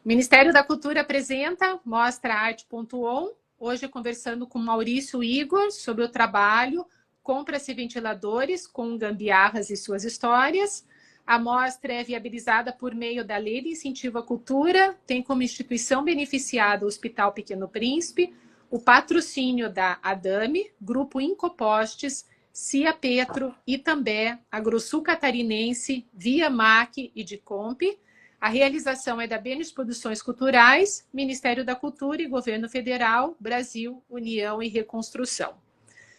Ministério da Cultura apresenta Mostra Arte.on, hoje conversando com Maurício Igor sobre o trabalho Compra-se Ventiladores com Gambiarras e Suas Histórias. A mostra é viabilizada por meio da Lei de Incentivo à Cultura, tem como instituição beneficiada o Hospital Pequeno Príncipe, o patrocínio da ADAME, Grupo Incopostes, Cia Petro, Itambé, Agrosul Catarinense, Via MAC e Dicomp. A realização é da Benes Produções Culturais, Ministério da Cultura e Governo Federal, Brasil, União e Reconstrução.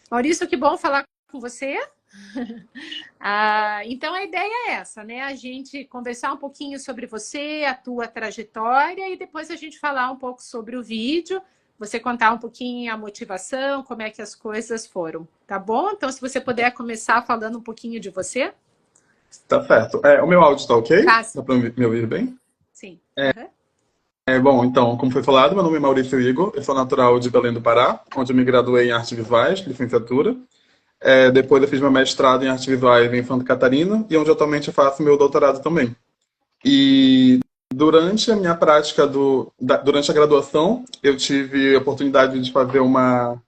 Maurício, que bom falar com você. Então, a ideia é essa, né? A gente conversar um pouquinho sobre você, a tua trajetória, e depois a gente falar um pouco sobre o vídeo, você contar um pouquinho a motivação, como é que as coisas foram, tá bom? Então, se você puder começar falando um pouquinho de você. Tá certo. O meu áudio tá ok? Tá. Dá pra me ouvir bem? Sim. Bom, então, como foi falado, meu nome é Maurício Igor, eu sou natural de Belém do Pará, onde eu me graduei em Artes Visuais, licenciatura. Depois eu fiz meu mestrado em Artes Visuais em Santa Catarina, e onde atualmente eu faço meu doutorado também. E durante a minha prática, durante a graduação, eu tive a oportunidade de fazer uma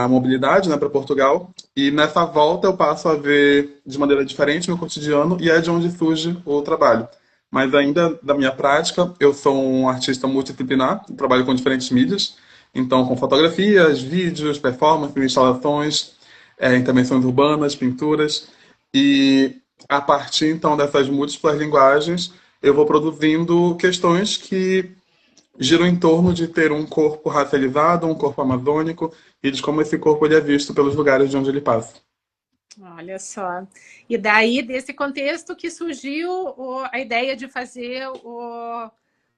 mobilidade, né, para Portugal, e nessa volta eu passo a ver de maneira diferente meu cotidiano, e é de onde surge o trabalho. Mas ainda da minha prática, eu sou um artista multidisciplinar, trabalho com diferentes mídias, então com fotografias, vídeos, performances, instalações, intervenções urbanas, pinturas, e a partir então dessas múltiplas linguagens, eu vou produzindo questões que giram em torno de ter um corpo racializado, um corpo amazônico, e de como esse corpo ele é visto pelos lugares de onde ele passa. Olha só. E daí, desse contexto que surgiu a ideia de fazer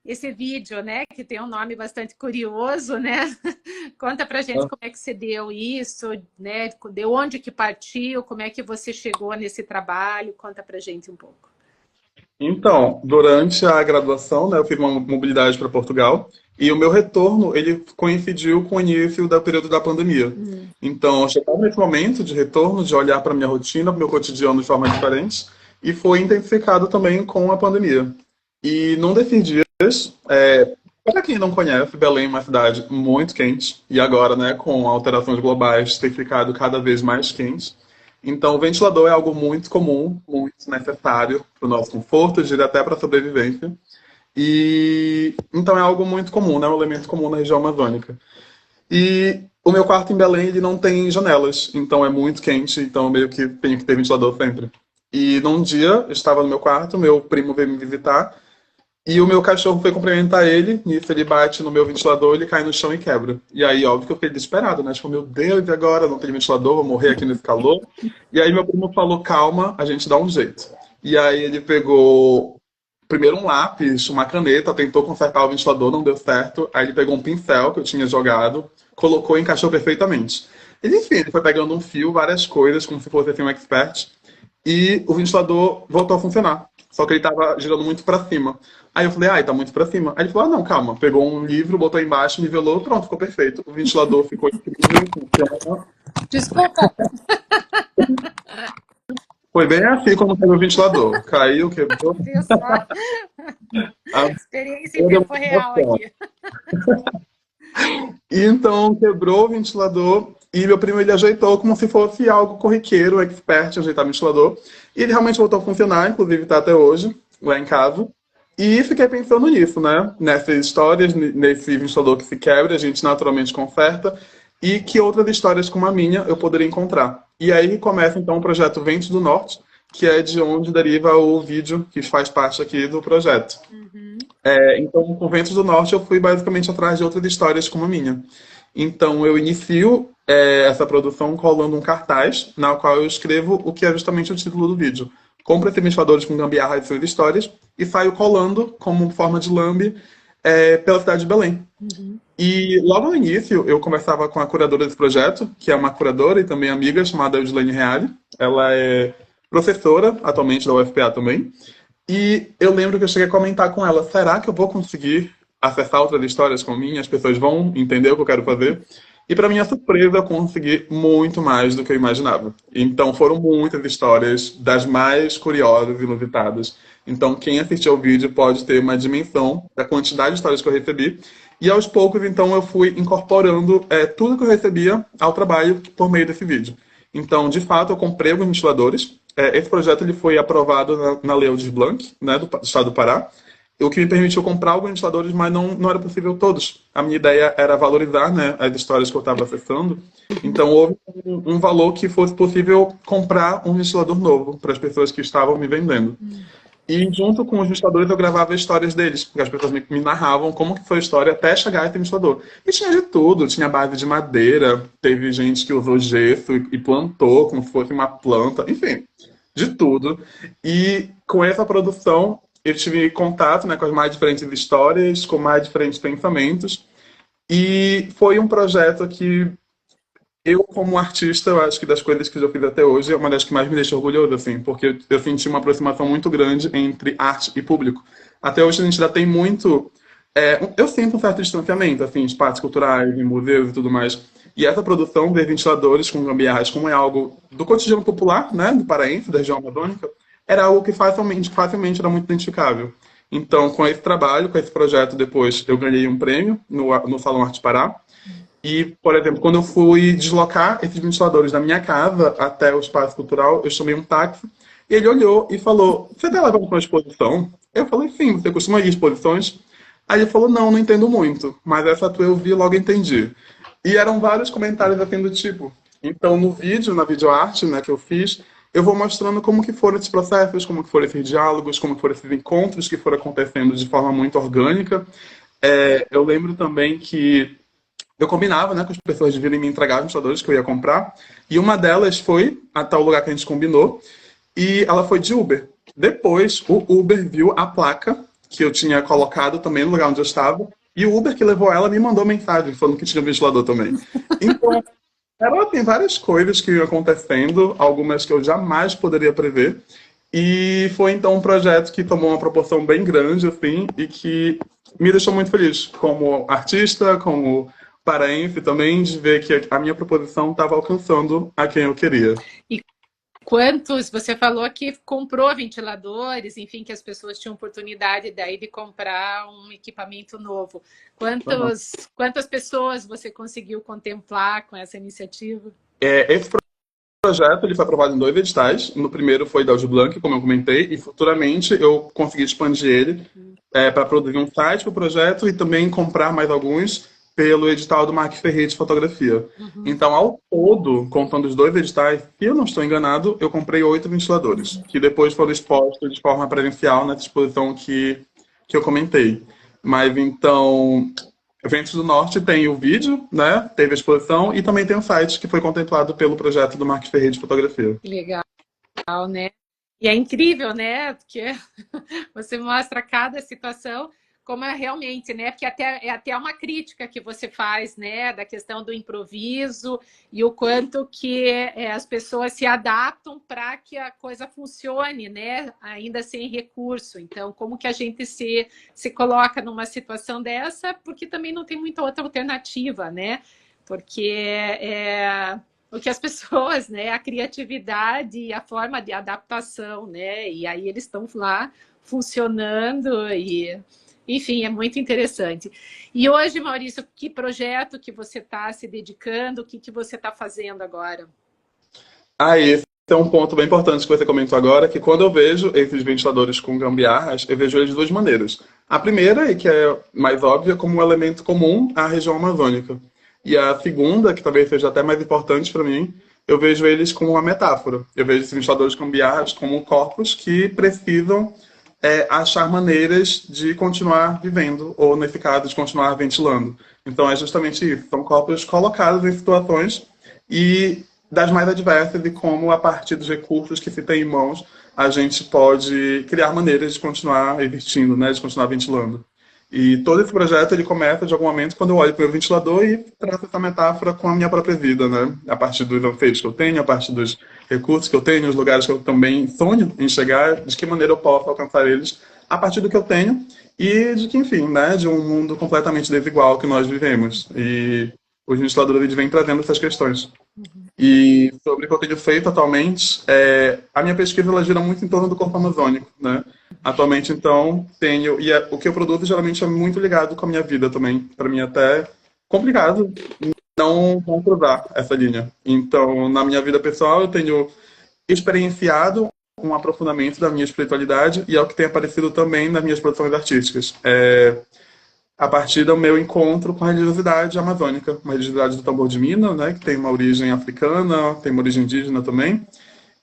esse vídeo, né? Que tem um nome bastante curioso, né? Conta pra gente como é que você deu isso, né? De onde que partiu, como é que você chegou nesse trabalho? Conta pra gente um pouco. Então, durante a graduação, né, eu fiz uma mobilidade para Portugal, e o meu retorno, ele coincidiu com o início do período da pandemia. Então, eu chegava nesse momento de retorno, de olhar para a minha rotina, para o meu cotidiano de forma diferente, e foi intensificado também com a pandemia. E num desses dias, para quem não conhece, Belém é uma cidade muito quente, e agora, né, com alterações globais, tem ficado cada vez mais quente. Então, o ventilador é algo muito comum, muito necessário para o nosso conforto, eu diria até para a sobrevivência. E então é algo muito comum, né? Um elemento comum na região amazônica. E o meu quarto em Belém, ele não tem janelas, então é muito quente, então eu meio que tenho que ter ventilador sempre. E num dia, eu estava no meu quarto, meu primo veio me visitar, e o meu cachorro foi cumprimentar ele, nisso ele bate no meu ventilador, ele cai no chão e quebra. E aí, óbvio que eu fiquei desesperado, né? Tipo, meu Deus, e agora? Não tem ventilador, vou morrer aqui nesse calor. E aí meu primo falou, calma, a gente dá um jeito. E aí ele pegou primeiro um lápis, uma caneta, tentou consertar o ventilador, não deu certo. Aí ele pegou um pincel que eu tinha jogado, colocou e encaixou perfeitamente. E, enfim, ele foi pegando um fio, várias coisas, como se fosse assim, um expert. E o ventilador voltou a funcionar. Só que ele estava girando muito para cima. Aí eu falei, tá muito para cima. Aí ele falou, não, calma. Pegou um livro, botou embaixo, nivelou, pronto, ficou perfeito. O ventilador ficou incrível, funciona. Desculpa. Foi bem assim como caiu o ventilador. Caiu, quebrou. Experiência em tempo real aqui. E então quebrou o ventilador e meu primo ele ajeitou como se fosse algo corriqueiro, expert em ajeitar o ventilador. E ele realmente voltou a funcionar, inclusive está até hoje, lá em casa. E fiquei pensando nisso, né? Nessas histórias, nesse ventilador que se quebra, a gente naturalmente conserta. E que outras histórias como a minha eu poderia encontrar. E aí começa então o projeto Ventos do Norte, que é de onde deriva o vídeo que faz parte aqui do projeto. Então, com Ventos do Norte, eu fui basicamente atrás de outras histórias como a minha. Então, eu inicio essa produção colando um cartaz, na qual eu escrevo o que é justamente o título do vídeo. Compra-se ventiladores com gambiarra de suas histórias, e saio colando como forma de lambe pela cidade de Belém. E logo no início, eu conversava com a curadora desse projeto, que é uma curadora e também amiga, chamada Eudilene Reale. Ela é professora, atualmente, da UFPA também. E eu lembro que eu cheguei a comentar com ela, será que eu vou conseguir acessar outras histórias como minha? As pessoas vão entender o que eu quero fazer? E para minha surpresa, eu consegui muito mais do que eu imaginava. Então foram muitas histórias, das mais curiosas e inusitadas. Então, quem assistir ao vídeo pode ter uma dimensão da quantidade de histórias que eu recebi. E aos poucos, então, eu fui incorporando tudo que eu recebia ao trabalho por meio desse vídeo. Então, de fato, eu comprei alguns ventiladores. Esse projeto ele foi aprovado na Lei Aldir Blanc, né, do Estado do Pará, o que me permitiu comprar alguns ventiladores, mas não era possível todos. A minha ideia era valorizar, né, as histórias que eu estava acessando. Então, houve um valor que fosse possível comprar um ventilador novo para as pessoas que estavam me vendendo. E junto com os ventiladores eu gravava histórias deles, porque as pessoas me narravam como que foi a história até chegar a esse ventilador. E tinha de tudo, tinha base de madeira, teve gente que usou gesso e plantou como se fosse uma planta, enfim, de tudo. E com essa produção eu tive contato, né, com as mais diferentes histórias, com mais diferentes pensamentos. E foi um projeto que eu, como artista, eu acho que das coisas que eu fiz até hoje é uma das que mais me deixa orgulhoso, assim, porque eu senti uma aproximação muito grande entre arte e público. Até hoje a gente ainda tem muito. Eu sinto um certo distanciamento, assim, espaços culturais, em museus e tudo mais. E essa produção de ventiladores com gambiarras, como é algo do cotidiano popular, né, do paraense, da região amazônica, era algo que facilmente era muito identificável. Então, com esse trabalho, com esse projeto, depois eu ganhei um prêmio no Salão Arte Pará. E, por exemplo, quando eu fui deslocar esses ventiladores da minha casa até o espaço cultural, eu chamei um táxi e ele olhou e falou: "Você está levando para uma exposição?" Eu falei: "Sim, você costuma ir em exposições?" Aí ele falou: "Não, não entendo muito, mas essa tua eu vi e logo entendi." E eram vários comentários assim do tipo. Então, no vídeo, na videoarte, né, que eu fiz, eu vou mostrando como que foram esses processos, como que foram esses diálogos, como que foram esses encontros que foram acontecendo de forma muito orgânica. Eu lembro também que eu combinava, né, com as pessoas de virem me entregar os ventiladores que eu ia comprar. E uma delas foi até o lugar que a gente combinou. E ela foi de Uber. Depois, o Uber viu a placa que eu tinha colocado também no lugar onde eu estava. E o Uber que levou ela me mandou mensagem falando que tinha um ventilador também. Então, tem várias coisas que iam acontecendo, algumas que eu jamais poderia prever. E foi então um projeto que tomou uma proporção bem grande, assim, e que me deixou muito feliz, como artista, como paraense também, de ver que a minha proposição estava alcançando a quem eu queria. E quantos, você falou que comprou ventiladores, enfim, que as pessoas tinham oportunidade daí de comprar um equipamento novo. Quantas pessoas você conseguiu contemplar com essa iniciativa? Esse projeto ele foi aprovado em 2 editais. No primeiro foi da Aldir Blanc, como eu comentei, e futuramente eu consegui expandir ele para produzir um site para o projeto e também comprar mais alguns pelo edital do Marques Ferreira de fotografia. Então, ao todo, contando os 2 editais, se eu não estou enganado, eu comprei 8 ventiladores, que depois foram expostos de forma presencial nessa exposição que eu comentei. Mas então, Ventos do Norte tem o vídeo, né? Teve a exposição e também tem o site que foi contemplado pelo projeto do Marques Ferreira de fotografia. Legal, né? E é incrível, né? Porque você mostra cada situação como é realmente, né? Porque é até uma crítica que você faz, né? Da questão do improviso e o quanto que as pessoas se adaptam para que a coisa funcione, né? Ainda sem recurso. Então, como que a gente se coloca numa situação dessa? Porque também não tem muita outra alternativa, né? Porque o que as pessoas, né? A criatividade e a forma de adaptação, né? E aí eles estão lá funcionando e... Enfim, é muito interessante. E hoje, Maurício, que projeto que você está se dedicando? O que você está fazendo agora? Esse é um ponto bem importante que você comentou agora, que quando eu vejo esses ventiladores com gambiarras, eu vejo eles de 2 maneiras. A primeira, e que é mais óbvia, como um elemento comum à região amazônica. E a segunda, que talvez seja até mais importante para mim, eu vejo eles como uma metáfora. Eu vejo esses ventiladores com gambiarras como corpos que precisam achar maneiras de continuar vivendo, ou nesse caso, de continuar ventilando. Então é justamente isso, são corpos colocados em situações e das mais adversas e como, a partir dos recursos que se tem em mãos, a gente pode criar maneiras de continuar existindo, né, de continuar ventilando. E todo esse projeto ele começa de algum momento quando eu olho para o ventilador e traço essa metáfora com a minha própria vida, né? A partir dos anseios que eu tenho, a partir dos recursos que eu tenho, os lugares que eu também sonho em chegar, de que maneira eu posso alcançar eles a partir do que eu tenho e de que, enfim, né? De um mundo completamente desigual que nós vivemos. E os ventiladores eles vêm trazendo essas questões. E sobre o que eu tenho feito atualmente, a minha pesquisa ela gira muito em torno do corpo amazônico, né? Atualmente, então, tenho... E o que eu produzo geralmente é muito ligado com a minha vida também. Para mim, até é complicado não cruzar essa linha. Então, na minha vida pessoal, eu tenho experienciado um aprofundamento da minha espiritualidade e é o que tem aparecido também nas minhas produções artísticas. A partir do meu encontro com a religiosidade amazônica, uma religiosidade do tambor de mina, né, que tem uma origem africana, tem uma origem indígena também.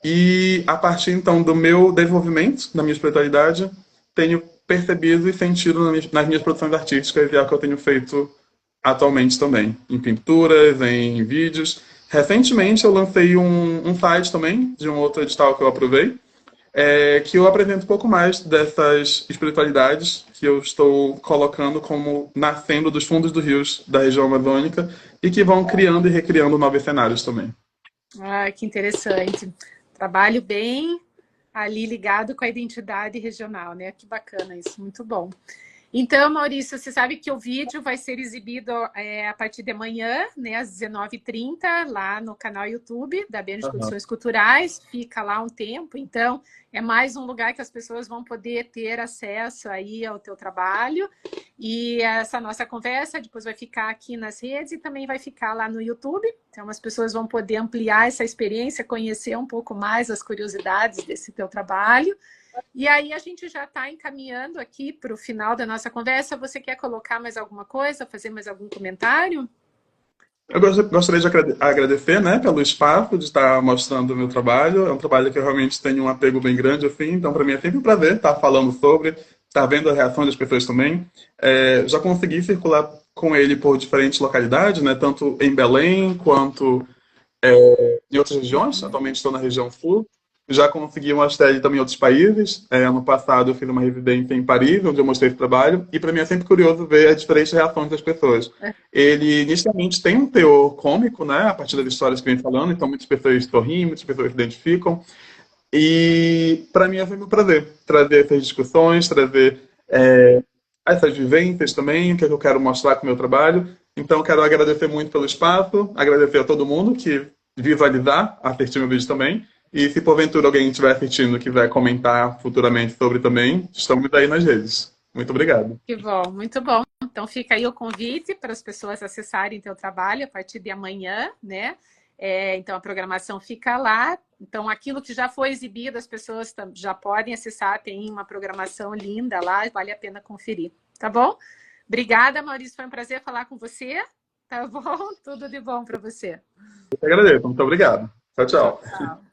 E a partir, então, do meu desenvolvimento, da minha espiritualidade, tenho percebido e sentido nas minhas produções artísticas, e é o que eu tenho feito atualmente também, em pinturas, em vídeos. Recentemente eu lancei um site também, de um outro edital que eu aprovei, que eu apresento um pouco mais dessas espiritualidades que eu estou colocando como nascendo dos fundos dos rios da região amazônica e que vão criando e recriando novos cenários também. Ah, que interessante. Trabalho bem ali ligado com a identidade regional, né? Que bacana isso, muito bom. Então, Maurício, você sabe que o vídeo vai ser exibido a partir de amanhã, né, às 19h30, lá no canal YouTube da BN de Produções Culturais. Fica lá um tempo, então é mais um lugar que as pessoas vão poder ter acesso aí ao teu trabalho. E essa nossa conversa depois vai ficar aqui nas redes e também vai ficar lá no YouTube. Então as pessoas vão poder ampliar essa experiência, conhecer um pouco mais as curiosidades desse teu trabalho. E aí a gente já está encaminhando aqui para o final da nossa conversa. Você quer colocar mais alguma coisa, fazer mais algum comentário? Eu gostaria de agradecer, né, pelo espaço de estar mostrando o meu trabalho. É um trabalho que eu realmente tenho um apego bem grande, assim, então para mim é sempre um prazer estar falando sobre, estar vendo a reação das pessoas também. Já consegui circular com ele por diferentes localidades, né, tanto em Belém quanto em outras regiões. Atualmente estou na região sul. Já consegui mostrar ele também em outros países. Ano passado eu fiz uma residência em Paris, onde eu mostrei esse trabalho. E para mim é sempre curioso ver as diferentes reações das pessoas. Ele inicialmente tem um teor cômico, né? A partir das histórias que vem falando. Então muitas pessoas sorriem, muitas pessoas se identificam. E para mim é sempre um prazer trazer essas discussões, trazer essas vivências também, que eu quero mostrar com o meu trabalho. Então, quero agradecer muito pelo espaço, agradecer a todo mundo que visualizar, assistir meu vídeo também. E se porventura alguém estiver assistindo e quiser comentar futuramente sobre também, estamos aí nas redes. Muito obrigado. Que bom, muito bom. Então fica aí o convite para as pessoas acessarem teu trabalho a partir de amanhã, né? Então a programação fica lá. Então aquilo que já foi exibido, as pessoas já podem acessar, tem uma programação linda lá, vale a pena conferir, tá bom? Obrigada, Maurício, foi um prazer falar com você, tá bom? Tudo de bom para você. Eu que agradeço, muito obrigado. Tchau, tchau. Tchau.